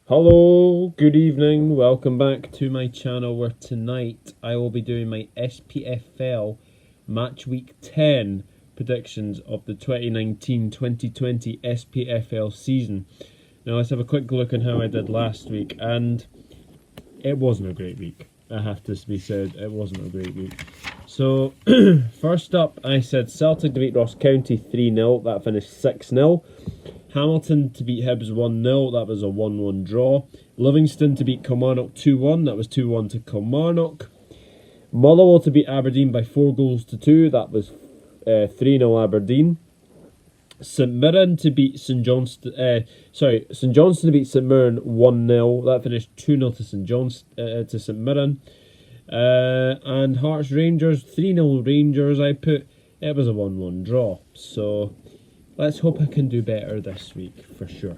Hello, good evening, welcome back to my channel where tonight I will be doing my SPFL Matchweek 10 predictions of the 2019-2020 SPFL season. Now let's have a quick look at how I did last week, and it wasn't a great week. I have to be said, it wasn't a great week. So, first up I said Celtic to beat Ross County 3-0, that finished 6-0. Hamilton to beat Hibs 1-0, that was a 1-1 draw. Livingston to beat Kilmarnock 2-1, that was 2-1 to Kilmarnock. Motherwell to beat Aberdeen by 4-2, that was 3-0 Aberdeen. St Mirren to beat St Johnstone to beat St Mirren 1-0, that finished 2-0 to St Mirren. And Hearts Rangers 3-0 Rangers, it was a 1-1 draw. So let's hope I can do better this week, for sure.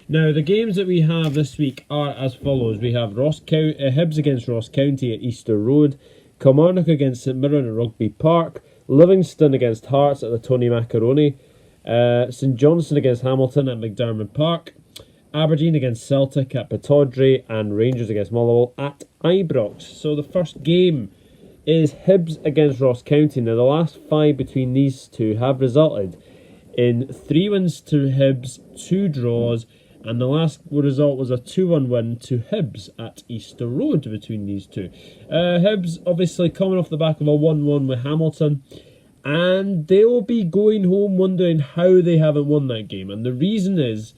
Now, the games that we have this week are as follows. We have Hibs against Ross County at Easter Road, Kilmarnock against St Mirren at Rugby Park, Livingston against Hearts at the Tony Macaroni, St Johnstone against Hamilton at McDermott Park, Aberdeen against Celtic at Pittodrie, and Rangers against Motherwell at Ibrox. So the first game is Hibs against Ross County. Now, the last 5 between these two have resulted in 3 wins to Hibs, 2 draws, and the last result was a 2-1 win to Hibs at Easter Road between these two. Hibs obviously coming off the back of a 1-1 with Hamilton, and they will be going home wondering how they haven't won that game. And the reason is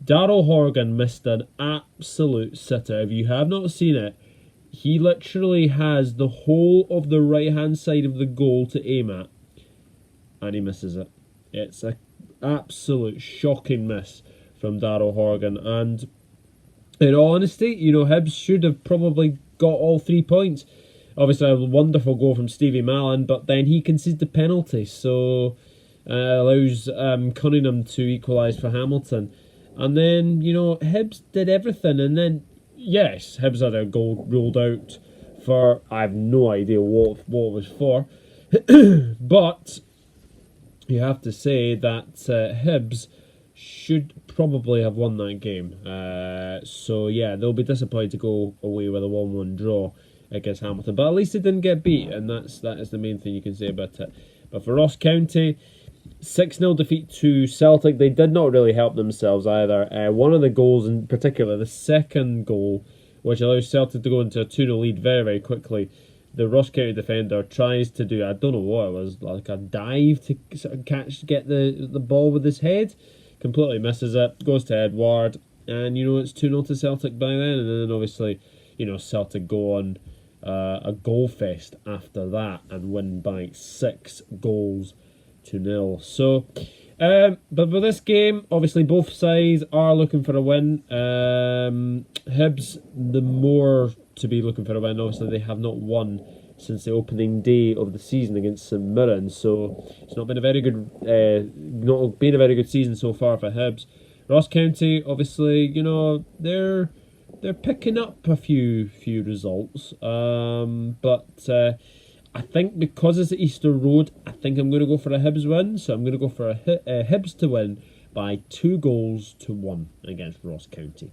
Daryl Horgan missed an absolute sitter. If you have not seen it, he literally has the whole of the right-hand side of the goal to aim at, and he misses it. It's an absolute shocking miss from Daryl Horgan, and in all honesty, Hibs should have probably got all 3 points. Obviously, a wonderful goal from Stevie Mallon, but then he conceded the penalty, so allows Cunningham to equalise for Hamilton. And then, Hibs did everything, and then, yes, Hibs had a goal ruled out for, I have no idea what it was for, but you have to say that Hibs should probably have won that game. So yeah, they'll be disappointed to go away with a 1-1 draw against Hamilton. But at least they didn't get beat, and that is the main thing you can say about it. But for Ross County, 6-0 defeat to Celtic. They did not really help themselves either. One of the goals in particular, the second goal, which allows Celtic to go into a 2-0 lead very, very quickly, the Ross County defender tries to do, I don't know what it was, like a dive to sort of get the ball with his head. Completely misses it, goes to Edward, and it's 2-0 to Celtic by then. And then obviously, Celtic go on a goal fest after that and win by 6-0. So, but for this game, obviously both sides are looking for a win. Hibs, the more to be looking for a win. Obviously, they have not won since the opening day of the season against St Mirren, so it's not been a very good, season so far for Hibs. Ross County, obviously, they're picking up a few results, but I think because it's at Easter Road, I think I'm going to go for a Hibs win. So I'm going to go for a Hibs to win by 2-1 against Ross County.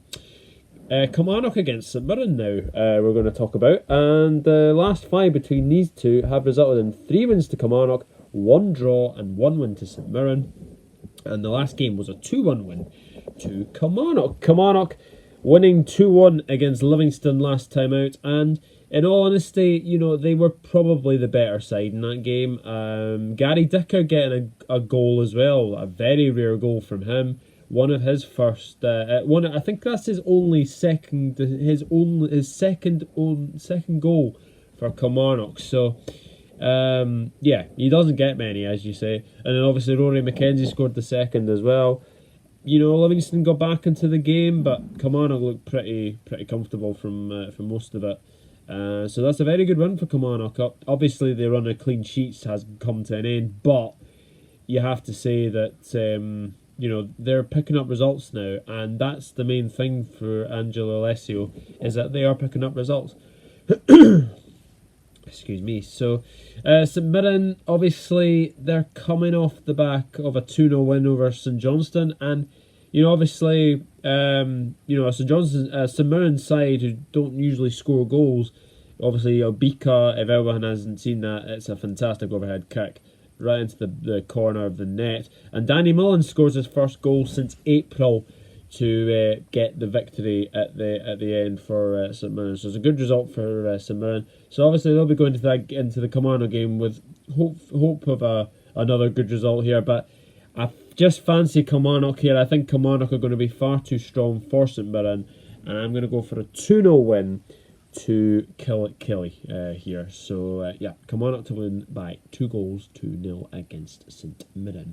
Kilmarnock against St Mirren now, we're going to talk about. And the last 5 between these two have resulted in 3 wins to Kilmarnock, 1 draw and 1 win to St Mirren. And the last game was a 2-1 win to Kilmarnock. Kilmarnock winning 2-1 against Livingston last time out. And in all honesty, they were probably the better side in that game. Gary Dicker getting a goal as well, a very rare goal from him. One of his first, I think that's his second goal for Kilmarnock. So, yeah, he doesn't get many, as you say. And then obviously Rory McKenzie scored the second as well. Livingston got back into the game, but Kilmarnock looked pretty comfortable from most of it. So that's a very good win for Kilmarnock. Obviously, their run of clean sheets has come to an end, but you have to say that they're picking up results now, and that's the main thing for Angelo Alessio, is that they are picking up results. Excuse me. So, St Mirren, obviously, they're coming off the back of a 2-0 win over St Johnstone, and obviously St Mirren side who don't usually score goals. Obviously, Bika, if everyone hasn't seen that, it's a fantastic overhead kick right into the corner of the net. And Danny Mullen scores his first goal since April to get the victory at the end for St Mirren. So it's a good result for St Mirren. So obviously they'll be going into the Kilmarnock game with hope of another good result here. But I just fancy Kilmarnock here. I think Kilmarnock are going to be far too strong for St Mirren, and I'm going to go for a 2-0 win to Killie here. So Kilmarnock to win by 2-0 against St Mirren.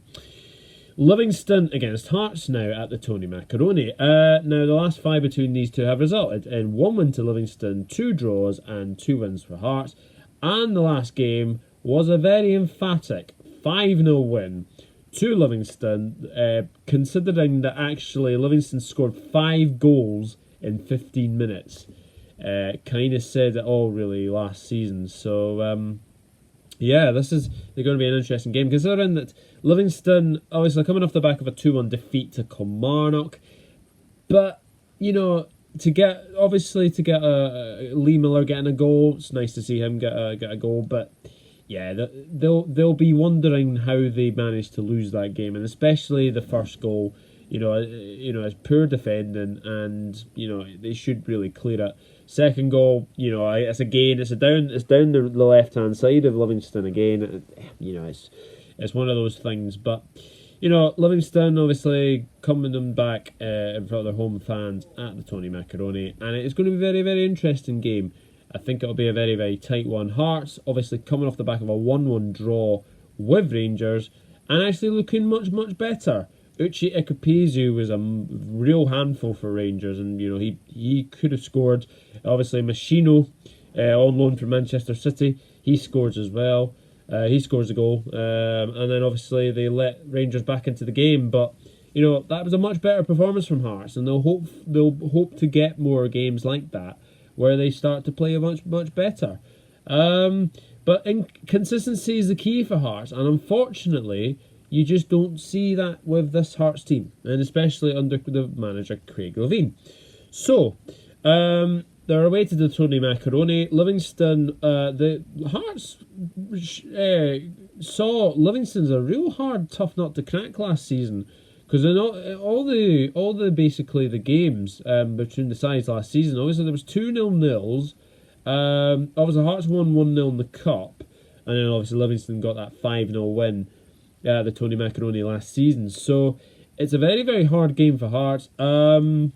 Livingston against Hearts now at the Tony Macaroni. Now, the last 5 between these two have resulted in 1 win to Livingston, 2 draws and 2 wins for Hearts. And the last game was a very emphatic 5-0 win to Livingston, considering that actually Livingston scored 5 goals in 15 minutes. Kind of said it all really last season. So, this is going to be an interesting game, considering that Livingston, obviously coming off the back of a 2-1 defeat to Kilmarnock, but to get Lee Miller getting a goal, it's nice to see him get a goal, but they'll be wondering how they managed to lose that game, and especially the first goal. It's poor defending, and they should really clear it. Second goal, it's down the left hand side of Livingston again. It's one of those things, but Livingston obviously coming them back in front of their home fans at the Tony Macaroni, and it's going to be a very, very interesting game. I think it'll be a very, very tight one. Hearts obviously coming off the back of a 1-1 draw with Rangers, and actually looking much, much better. Uche Ikupezu was a real handful for Rangers, and he could have scored. Obviously, Machino, on loan from Manchester City, he scores as well. He scores a goal, and then obviously they let Rangers back into the game. But that was a much better performance from Hearts, and they'll hope to get more games like that where they start to play much, much better. But consistency is the key for Hearts, and unfortunately, you just don't see that with this Hearts team, and especially under the manager Craig Levein. So, they're away to the Tony Macaroni. Livingston, the Hearts saw Livingston's a real hard, tough nut to crack last season, because in all the basically the games between the sides last season, obviously there was 2 0-0s. Obviously Hearts won 1-0 in the cup, and then obviously Livingston got that 5-0 win. The Tony Macaroni last season. So it's a very, very hard game for Hearts. I don't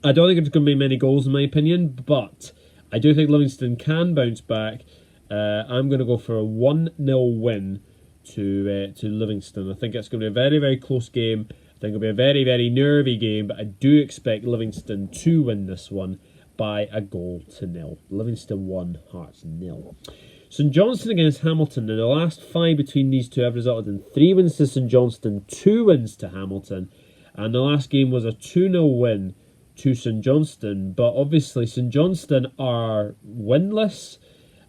think there's going to be many goals in my opinion, but I do think Livingston can bounce back. I'm going to go for a 1-0 win to Livingston. I think it's going to be a very, very close game. I think it'll be a very, very nervy game, but I do expect Livingston to win this one by a 1-0. Livingston 1, Hearts 0. St Johnstone against Hamilton. Now, the last 5 between these two have resulted in 3 wins to St Johnstone, 2 wins to Hamilton, and the last game was a 2-0 win to St Johnstone. But obviously, St Johnstone are winless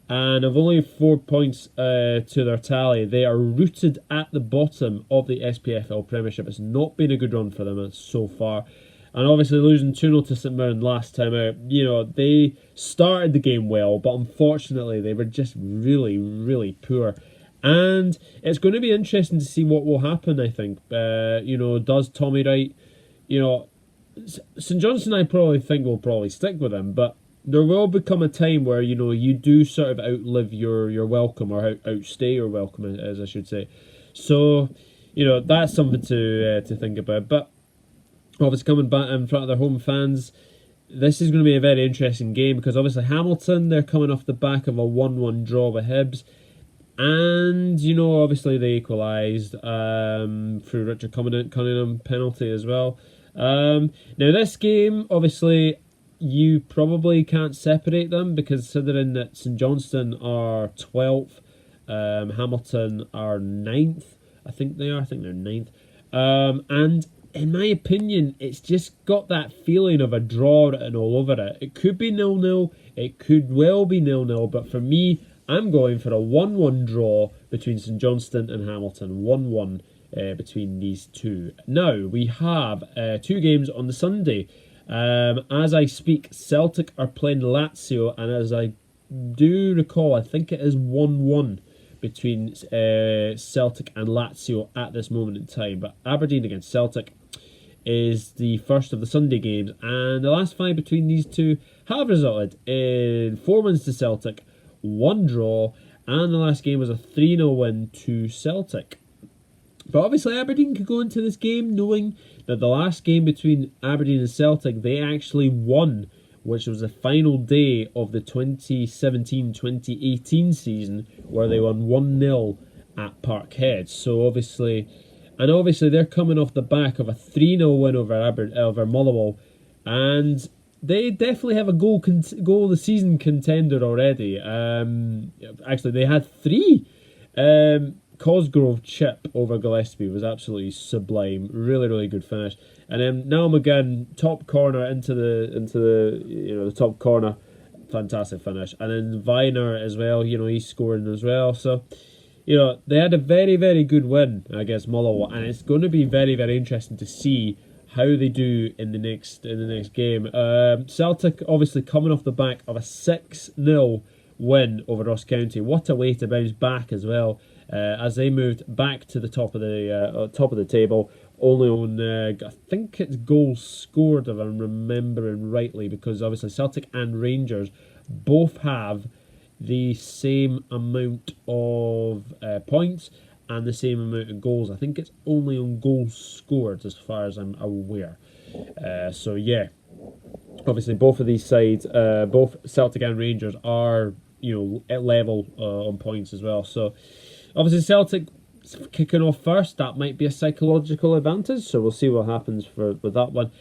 and have only 4 points to their tally. They are rooted at the bottom of the SPFL Premiership. It's not been a good run for them so far. And obviously losing 2-0 to St Mirren last time out, they started the game well, but unfortunately they were just really, really poor. And it's going to be interesting to see what will happen, I think. Does Tommy Wright, St Johnstone I probably think will probably stick with him, but there will become a time where, you do sort of outlive your welcome, or outstay your welcome, as I should say. So, that's something to think about. But obviously coming back in front of their home fans, this is going to be a very interesting game, because obviously Hamilton, they're coming off the back of a 1-1 draw with Hibs, and obviously they equalised through Richard Cunningham penalty as well. Now this game, obviously you probably can't separate them, because considering that St Johnstone are 12th, Hamilton are 9th, I think they're 9th, and in my opinion, it's just got that feeling of a draw written all over it. It could be 0-0, it could well be 0-0, but for me, I'm going for a 1-1 draw between St Johnstone and Hamilton. 1-1 between these two. Now, we have 2 games on the Sunday. As I speak, Celtic are playing Lazio, and as I do recall, I think it is 1-1 between Celtic and Lazio at this moment in time. But Aberdeen against Celtic is the first of the Sunday games, and the last 5 between these two have resulted in 4 wins to Celtic, 1 draw, and the last game was a 3-0 win to Celtic. But obviously Aberdeen could go into this game knowing that the last game between Aberdeen and Celtic they actually won, which was the final day of the 2017-2018 season, where they won 1-0 at Parkhead. So obviously they're coming off the back of a 3-0 win over Motherwell, and they definitely have a goal of the season contender already. Actually, they had 3. Cosgrove chip over Gillespie was absolutely sublime. Really, really good finish. And then Niall McGinn, top corner into the top corner, fantastic finish. And then Viner as well. He's scoring as well. So they had a very, very good win against Motherwell, and it's going to be very, very interesting to see how they do in the next game. Celtic obviously coming off the back of a 6-0 win over Ross County. What a way to bounce back as well, as they moved back to the top of the table. Only on I think it's goals scored, if I'm remembering rightly, because obviously Celtic and Rangers both have the same amount of points and the same amount of goals. I think it's only on goals scored as far as I'm aware. So yeah, obviously both of these sides, both Celtic and Rangers, are at level on points as well. So obviously Celtic kicking off first, that might be a psychological advantage. So we'll see what happens with that one.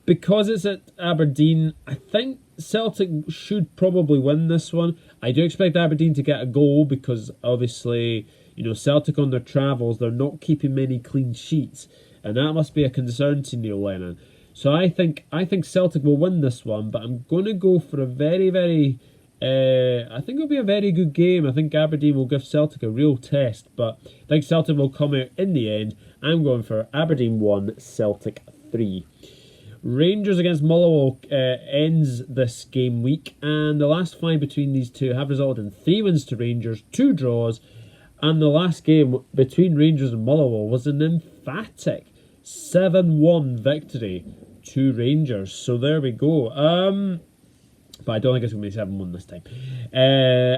Because it's at Aberdeen, I think Celtic should probably win this one. I do expect Aberdeen to get a goal because obviously, Celtic on their travels, they're not keeping many clean sheets, and that must be a concern to Neil Lennon. So I think Celtic will win this one, but I'm going to go for a very, very... I think it'll be a very good game. I think Aberdeen will give Celtic a real test, but I think Celtic will come out in the end. I'm going for Aberdeen 1, Celtic 3. Rangers against Motherwell ends this game week, and the last 5 between these two have resulted in 3 wins to Rangers, 2 draws, and the last game between Rangers and Motherwell was an emphatic 7-1 victory to Rangers. So there we go. But I don't think it's going to be 7-1 this time.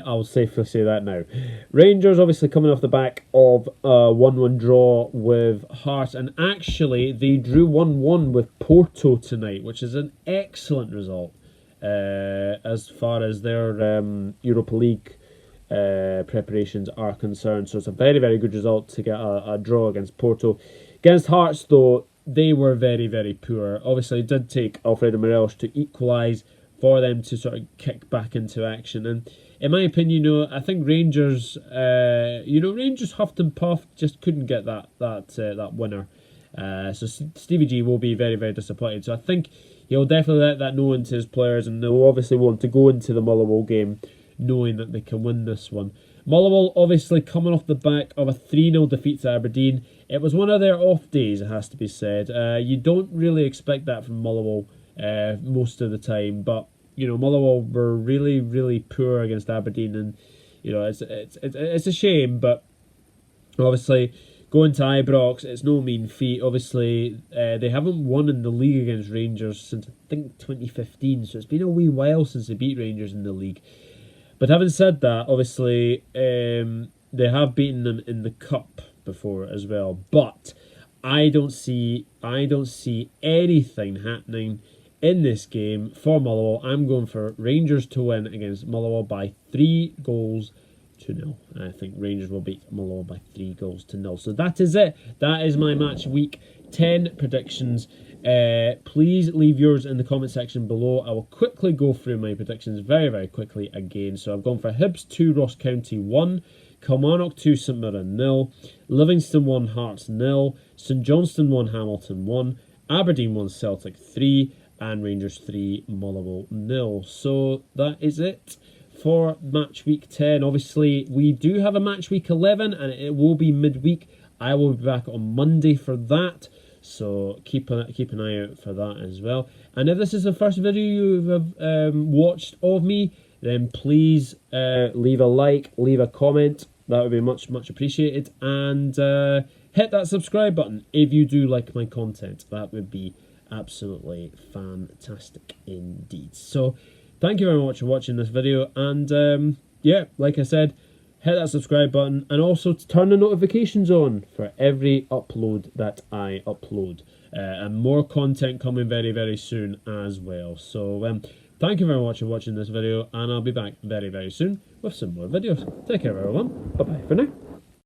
I'll safely say that now. Rangers obviously coming off the back of a 1-1 draw with Hearts. And actually, they drew 1-1 with Porto tonight, which is an excellent result as far as their Europa League preparations are concerned. So it's a very, very good result to get a draw against Porto. Against Hearts, though, they were very, very poor. Obviously, it did take Alfredo Morelos to equalise for them to sort of kick back into action. And in my opinion, I think Rangers, Rangers huffed and puffed, just couldn't get that winner. So Stevie G will be very, very disappointed. So I think he'll definitely let that know into his players, and they'll obviously want to go into the Motherwell game knowing that they can win this one. Motherwell obviously coming off the back of a 3-0 defeat to Aberdeen. It was one of their off days, it has to be said. You don't really expect that from Motherwell most of the time, but Motherwell were really, really poor against Aberdeen, and it's a shame. But obviously going to Ibrox, it's no mean feat. Obviously they haven't won in the league against Rangers since I think 2015, so it's been a wee while since they beat Rangers in the league. But having said that, obviously they have beaten them in the cup before as well. But I don't see anything happening in this game for Motherwell. I'm going for Rangers to win against Motherwell by 3-0. I think Rangers will beat Motherwell by 3-0. So that is it. That is my match week 10 predictions. Please leave yours in the comment section below. I will quickly go through my predictions very, very quickly again. So I've gone for Hibs 2, Ross County 1, Kilmarnock 2, St Mirren 0, Livingston 1, Hearts 0, St Johnstone 1, Hamilton 1, Aberdeen 1, Celtic 3, and Rangers 3, Motherwell 0. So that is it for match week 10. Obviously, we do have a match week 11, and it will be midweek. I will be back on Monday for that, so keep an eye out for that as well. And if this is the first video you have watched of me, then please leave a like, leave a comment. That would be much appreciated. And hit that subscribe button if you do like my content. That would be absolutely fantastic indeed. So thank you very much for watching this video. And yeah, like I said, hit that subscribe button and also turn the notifications on for every upload that I upload. And more content coming very soon as well. So thank you very much for watching this video, and I'll be back very soon with some more videos. Take care everyone. Bye bye for now.